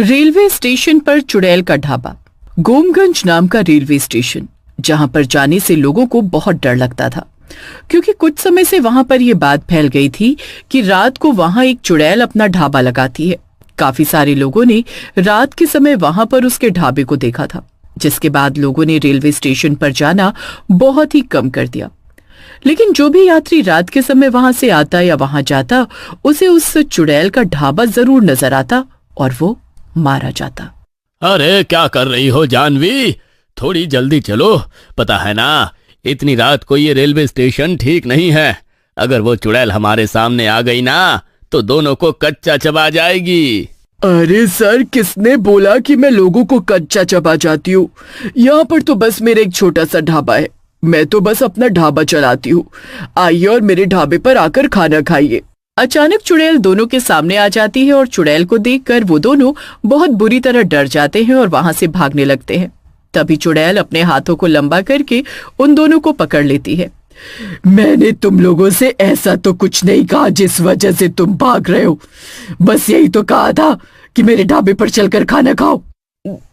Railway station पर चुड़ैल का ढाबा। गोमगंज नाम का रेलवे स्टेशन, जहां पर जाने से लोगों को बहुत डर लगता था, क्योंकि कुछ समय से वहां पर यह बात फैल गई थी कि रात को वहां एक चुड़ैल अपना ढाबा लगाती है। काफी सारे लोगों ने रात के समय वहां पर उसके ढाबे को देखा था, जिसके बाद लोगों ने रेलवे स्टेशन पर जाना बहुत ही कम कर दिया। लेकिन जो भी यात्री रात के समय वहां से आता या वहां जाता, उसे उस चुड़ैल का ढाबा जरूर नजर आता और वो मारा जाता। अरे क्या कर रही हो जानवी, थोड़ी जल्दी चलो। पता है ना, इतनी रात को ये रेलवे स्टेशन ठीक नहीं है। अगर वो चुड़ैल हमारे सामने आ गई ना, तो दोनों को कच्चा चबा जाएगी। अरे सर, किसने बोला कि मैं लोगों को कच्चा चबा जाती हूँ? यहाँ पर तो बस मेरा एक छोटा सा ढाबा है। मैं तो बस अपना ढाबा चलाती हूँ। आइए और मेरे ढाबे पर आकर खाना खाइए। अचानक चुड़ैल दोनों के सामने आ जाती है और चुड़ैल को देखकर वो दोनों बहुत बुरी तरह डर जाते हैं और वहां से भागने लगते हैं। तभी चुड़ैल अपने हाथों को लंबा करके उन दोनों को पकड़ लेती है। मैंने तुम लोगों से ऐसा तो कुछ नहीं कहा जिस वजह से तुम भाग रहे हो। बस यही तो कहा था कि मेरे ढाबे पर चलकर खाना खाओ।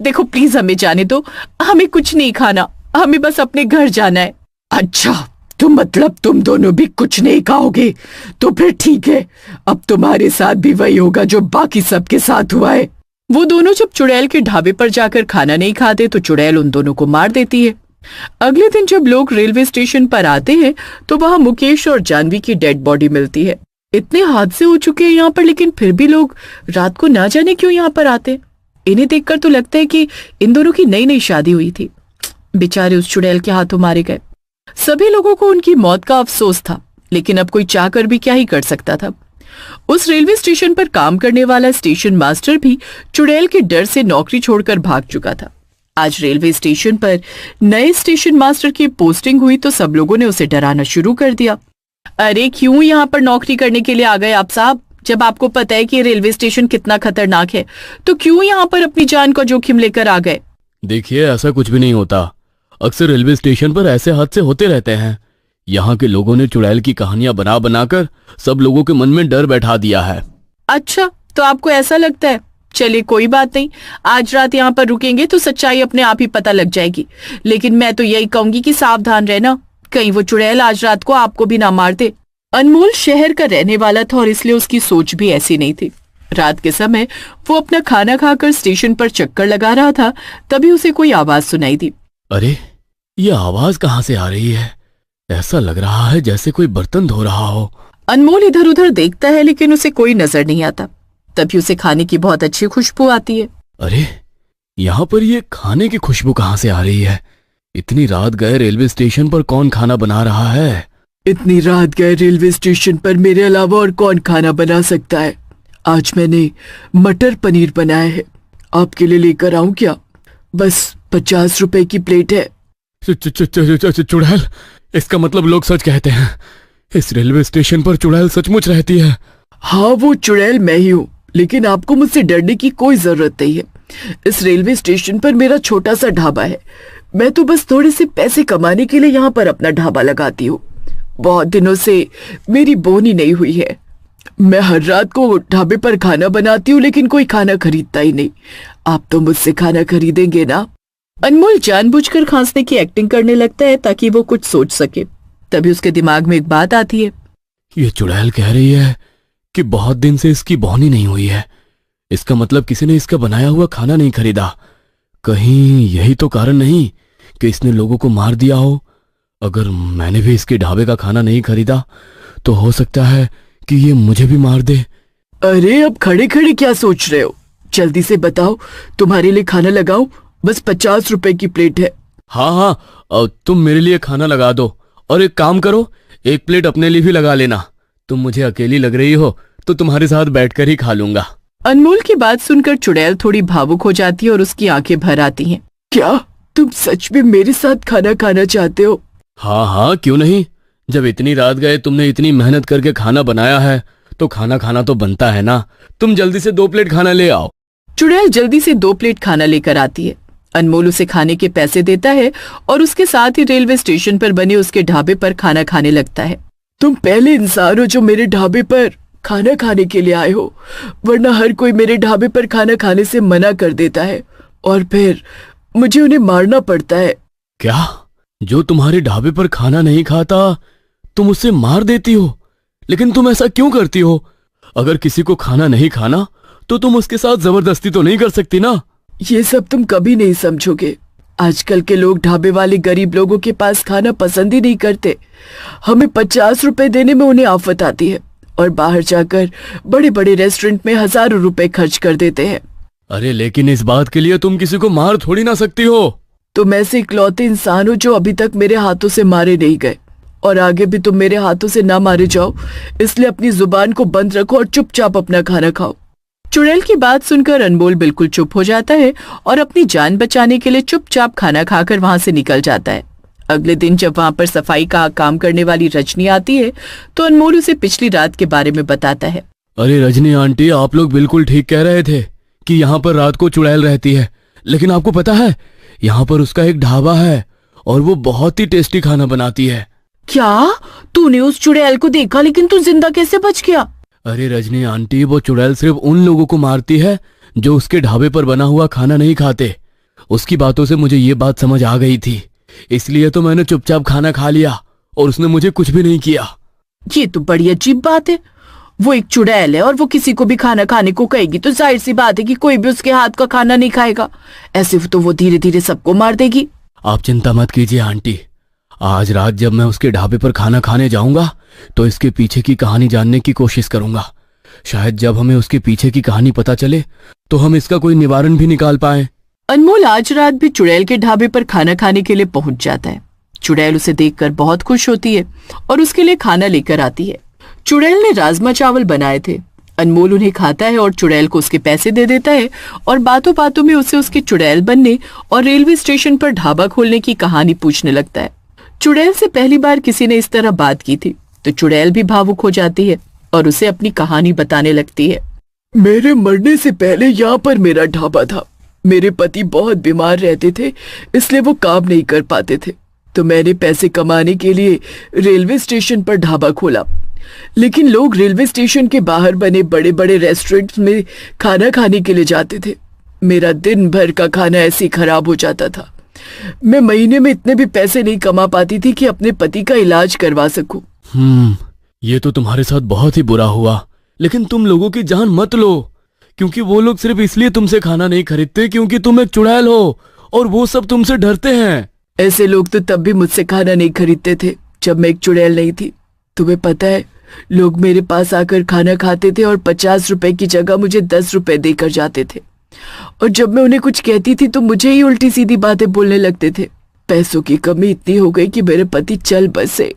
देखो प्लीज हमें जाने दो, हमें कुछ नहीं खाना, हमें बस अपने घर जाना है। अच्छा, तो मतलब तुम दोनों भी कुछ नहीं खाओगे? तो फिर ठीक है, अब तुम्हारे साथ भी वही होगा जो बाकी सबके साथ हुआ है। वो दोनों जब चुड़ैल के ढाबे पर जाकर खाना नहीं खाते तो चुड़ैल उन दोनों को मार देती है। अगले दिन जब लोग रेलवे स्टेशन पर आते हैं तो वहां मुकेश और जानवी की डेड बॉडी मिलती है। इतने हादसे हो चुके हैं यहाँ पर, लेकिन फिर भी लोग रात को ना जाने क्यों यहाँ पर आते। इन्हें देखकर तो लगता है कि इन दोनों की नई नई शादी हुई थी। बेचारे उस चुड़ैल के हाथों मारे गए। सभी लोगों को उनकी मौत का अफसोस था, लेकिन अब कोई चाहकर भी क्या ही कर सकता था। उस रेलवे स्टेशन पर काम करने वाला स्टेशन मास्टर भी चुड़ैल के डर से नौकरी छोड़कर भाग चुका था। आज रेलवे स्टेशन पर नए स्टेशन मास्टर की पोस्टिंग हुई तो सब लोगों ने उसे डराना शुरू कर दिया। अरे क्यों यहाँ पर नौकरी करने के लिए आ गए आप साहब? जब आपको पता है कि रेलवे स्टेशन कितना खतरनाक है, तो क्यों यहाँ पर अपनी जान का जोखिम लेकर आ गए? देखिए, ऐसा कुछ भी नहीं होता। अक्सर रेलवे स्टेशन पर ऐसे हादसे होते रहते हैं। यहाँ के लोगों ने चुड़ैल की कहानियां बना बनाकर सब लोगों के मन में डर बैठा दिया है। अच्छा, तो आपको ऐसा लगता है? चलिए कोई बात नहीं, आज रात यहाँ पर रुकेंगे तो सच्चाई अपने आप ही पता लग जाएगी। लेकिन मैं तो यही कहूंगी कि सावधान रहना, कहीं वो चुड़ैल आज रात को आपको भी ना मार दे। अनमोल शहर का रहने वाला था और इसलिए उसकी सोच भी ऐसी नहीं थी। रात के समय वो अपना खाना खाकर स्टेशन पर चक्कर लगा रहा था, तभी उसे कोई आवाज सुनाई दी। अरे, ये आवाज कहाँ से आ रही है? ऐसा लग रहा है जैसे कोई बर्तन धो रहा हो। अनमोल इधर उधर देखता है, लेकिन उसे कोई नजर नहीं आता। तभी उसे खाने की बहुत अच्छी खुशबू आती है। अरे, यहाँ पर ये खाने की खुशबू कहाँ से आ रही है? इतनी रात गए रेलवे स्टेशन पर कौन खाना बना रहा है? इतनी रात गए रेलवे स्टेशन पर मेरे अलावा और कौन खाना बना सकता है? आज मैंने मटर पनीर बनाया है, आपके लिए लेकर आऊं क्या? बस 50 रुपए की प्लेट है। चुड़ैल? इसका मतलब लोग सच कहते हैं, इस रेलवे स्टेशन पर चुड़ैल सचमुच रहती है? हाँ, वो चुड़ैल मैं ही हूँ, लेकिन आपको मुझसे डरने की कोई जरूरत नहीं है। इस रेलवे स्टेशन पर मेरा छोटा सा ढाबा है। मैं तो बस थोड़े से पैसे कमाने के लिए यहाँ पर अपना ढाबा लगाती हूँ। बहुत दिनों से मेरी बोनी नहीं हुई है। मैं हर रात को ढाबे पर खाना बनाती हूँ, लेकिन कोई खाना खरीदता ही नहीं। आप तो मुझसे खाना खरीदेंगे ना? अनमोल जानबूझकर खांसने की एक्टिंग करने लगता है ताकि वो कुछ सोच सके। तभी उसके दिमाग में एक बात आती है। ये चुड़ैल कह रही है कि बहुत दिन से इसकी बोनी नहीं हुई है। इसका मतलब किसी ने इसका बनाया हुआ खाना नहीं खरीदा। कहीं यही तो कारण नहीं कि इसने लोगों को मार दिया हो। अगर मैंने भी इसके ढाबे का खाना नहीं खरीदा तो हो सकता है कि ये मुझे भी मार दे। अरे, अब खड़े खड़े क्या सोच रहे हो? जल्दी से बताओ, तुम्हारे लिए खाना लगाऊं? बस 50 रुपए की प्लेट है। हाँ, तुम मेरे लिए खाना लगा दो, और एक काम करो, एक प्लेट अपने लिए भी लगा लेना। तुम मुझे अकेली लग रही हो तो तुम्हारे साथ बैठकर ही खा लूंगा। अनमोल की बात सुनकर चुड़ैल थोड़ी भावुक हो जाती है और उसकी आंखें भर आती हैं। क्या तुम सच में मेरे साथ खाना खाना चाहते हो? हाँ, क्यों नहीं। जब इतनी रात गए तुमने इतनी मेहनत करके खाना बनाया है तो खाना खाना तो बनता है ना। तुम जल्दी से 2 प्लेट खाना ले आओ। चुड़ैल जल्दी से 2 प्लेट खाना लेकर आती है। अनमोल उसे खाने के पैसे देता है और उसके साथ ही रेलवे स्टेशन पर बने उसके ढाबे पर खाना खाने लगता है। तुम पहले इंसान हो जो मेरे ढाबे पर खाना खाने के लिए आए हो, वरना हर कोई मेरे ढाबे पर खाना खाने से मना कर देता है और फिर मुझे उन्हें मारना पड़ता है। क्या? जो तुम्हारे ढाबे पर खाना नहीं खाता तुम उसे मार देती हो? लेकिन तुम ऐसा क्यों करती हो? अगर किसी को खाना नहीं खाना तो तुम उसके साथ जबरदस्ती तो नहीं कर सकती ना? ये सब तुम कभी नहीं समझोगे। आजकल के लोग ढाबे वाले गरीब लोगों के पास खाना पसंद ही नहीं करते। हमें 50 रुपए देने में उन्हें आफत आती है और बाहर जाकर बड़े बड़े रेस्टोरेंट में हजारों रुपए खर्च कर देते हैं। अरे लेकिन इस बात के लिए तुम किसी को मार थोड़ी ना सकती हो। तुम ऐसे इकलौते इंसान हो जो अभी तक मेरे हाथों से मारे नहीं गए, और आगे भी तुम मेरे हाथों से ना मारे जाओ, इसलिए अपनी जुबान को बंद रखो और चुपचाप अपना खाना खाओ। चुड़ैल की बात सुनकर अनमोल बिल्कुल चुप हो जाता है और अपनी जान बचाने के लिए चुपचाप खाना खाकर वहां से निकल जाता है। अगले दिन जब वहां पर सफाई का काम करने वाली रजनी आती है तो अनमोल उसे पिछली रात के बारे में बताता है। अरे रजनी आंटी, आप लोग बिल्कुल ठीक कह रहे थे कि यहाँ पर रात को चुड़ैल रहती है, लेकिन आपको पता है यहाँ पर उसका एक ढाबा है और वो बहुत ही टेस्टी खाना बनाती है। क्या? तूने उस चुड़ैल को देखा, लेकिन तू जिंदा कैसे बच गया? अरे रजनी आंटी, वो चुड़ैल सिर्फ उन लोगों को मारती है जो उसके ढाबे पर बना हुआ खाना नहीं खाते। उसकी बातों से मुझे ये बात समझ आ गई थी, इसलिए तो मैंने चुपचाप खाना खा लिया और उसने मुझे कुछ भी नहीं किया। ये तो बड़ी अजीब बात है। वो एक चुड़ैल है और वो किसी को भी खाना खाने को कहेगी तो जाहिर सी बात है कि कोई भी उसके हाथ का खाना नहीं खाएगा। ऐसे तो वो धीरे धीरे सबको मार देगी। आप चिंता मत कीजिए आंटी, आज रात जब मैं उसके ढाबे पर खाना खाने जाऊंगा तो इसके पीछे की कहानी जानने की कोशिश करूंगा। शायद जब हमें उसके पीछे की कहानी पता चले तो हम इसका कोई निवारण भी निकाल पाए। अनमोल आज रात भी चुड़ैल के ढाबे पर खाना खाने के लिए पहुंच जाता है। चुड़ैल उसे देखकर बहुत खुश होती है और उसके लिए खाना लेकर आती है। चुड़ैल ने राजमा चावल बनाए थे। अनमोल उन्हें खाता है और चुड़ैल को उसके पैसे दे देता है और बातों बातों में उसे उसके चुड़ैल बनने और रेलवे स्टेशन पर ढाबा खोलने की कहानी पूछने लगता है। चुड़ैल से पहली बार किसी ने इस तरह बात की थी तो चुड़ैल भी भावुक हो जाती है और उसे अपनी कहानी बताने लगती है। मेरे मरने से पहले यहाँ पर मेरा ढाबा था। मेरे पति बहुत बीमार रहते थे, इसलिए वो काम नहीं कर पाते थे, तो मैंने पैसे कमाने के लिए रेलवे स्टेशन पर ढाबा खोला। लेकिन लोग रेलवे स्टेशन के बाहर बने बड़े बड़े रेस्टोरेंट्स में खाना खाने के लिए जाते थे। मेरा दिन भर का खाना ऐसे ही खराब हो जाता था। मैं महीने में इतने भी पैसे नहीं कमा पाती थी कि अपने पति का इलाज करवा सकूं। ये तो तुम्हारे साथ बहुत ही बुरा हुआ, लेकिन तुम लोगों की जान मत लो, क्योंकि वो लोग सिर्फ इसलिए तुमसे खाना नहीं खरीदते क्योंकि तुम एक चुड़ैल हो और वो सब तुमसे डरते हैं। ऐसे लोग तो तब भी मुझसे खाना नहीं खरीदते थे जब मैं एक चुड़ैल नहीं थी। तुम्हें पता है, लोग मेरे पास आकर खाना खाते थे और 50 रुपए की जगह मुझे 10 रुपए देकर जाते थे, और जब मैं उन्हें कुछ कहती थी तो मुझे ही उल्टी सीधी बातें बोलने लगते थे। पैसों की कमी इतनी हो गई कि मेरे पति चल बसे।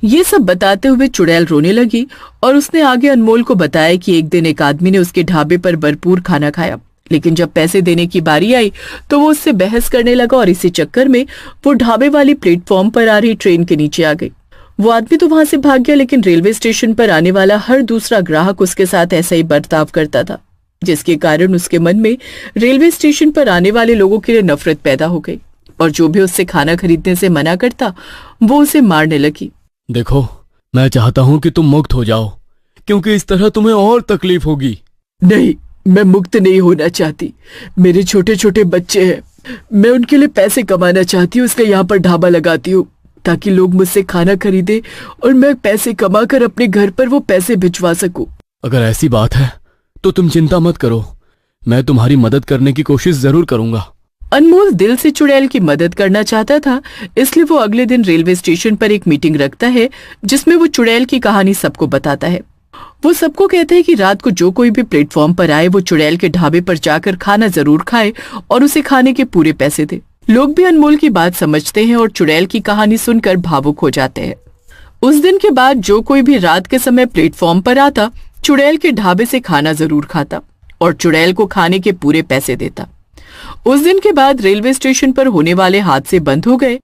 ये सब बताते हुए चुड़ैल रोने लगी और उसने आगे अनमोल को बताया कि एक दिन एक आदमी ने उसके ढाबे पर भरपूर खाना खाया, लेकिन जब पैसे देने की बारी आई तो वो उससे बहस करने लगा और इसी चक्कर में वो ढाबे वाली प्लेटफॉर्म पर आ रही ट्रेन के नीचे आ गई। वो आदमी तो वहां से भाग गया, लेकिन रेलवे स्टेशन पर आने वाला हर दूसरा ग्राहक उसके साथ ऐसा ही बर्ताव करता था, जिसके कारण उसके मन में रेलवे स्टेशन पर आने वाले लोगों के लिए नफरत पैदा हो गई और जो भी उससे खाना खरीदने से मना करता वो उसे मारने लगी। देखो, मैं चाहता हूँ कि तुम मुक्त हो जाओ, क्योंकि इस तरह तुम्हें और तकलीफ होगी। नहीं, मैं मुक्त नहीं होना चाहती। मेरे छोटे छोटे बच्चे हैं, मैं उनके लिए पैसे कमाना चाहती हूँ, इसलिए यहाँ पर ढाबा लगाती हूँ ताकि लोग मुझसे खाना खरीदे और मैं पैसे कमाकर अपने घर पर वो पैसे भिजवा सकूं। अगर ऐसी बात है तो तुम चिंता मत करो, मैं तुम्हारी मदद करने की कोशिश जरूर करूंगा। अनमोल दिल से चुड़ैल की मदद करना चाहता था, इसलिए वो अगले दिन रेलवे स्टेशन पर एक मीटिंग रखता है जिसमें वो चुड़ैल की कहानी सबको बताता है। वो सबको कहते हैं कि रात को जो कोई भी प्लेटफॉर्म पर आए वो चुड़ैल के ढाबे पर जाकर खाना जरूर खाए और उसे खाने के पूरे पैसे दे। लोग भी अनमोल की बात समझते हैं और चुड़ैल की कहानी सुनकर भावुक हो जाते हैं। उस दिन के बाद जो कोई भी रात के समय प्लेटफॉर्म पर आता चुड़ैल के ढाबे से खाना जरूर खाता और चुड़ैल को खाने के पूरे पैसे देता। उस दिन के बाद रेलवे स्टेशन पर होने वाले हादसे बंद हो गए